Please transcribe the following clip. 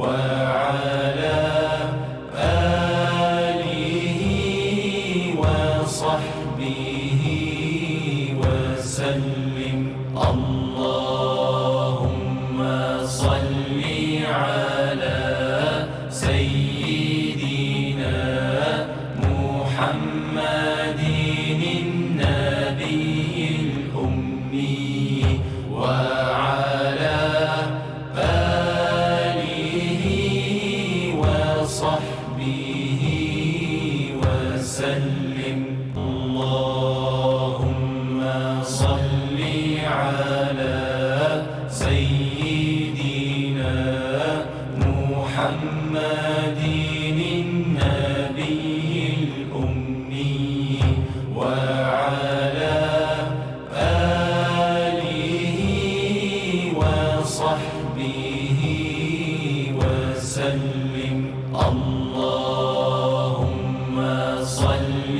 وعلى آله وصحبه وسلم. اللهم صل على سيدنا محمد النبي الأمي وعلى آله وصحبه وسلم. اللهم صل على سيدنا محمد النبي الأمي وعلى آله وصحبه وسلم. اللهم صل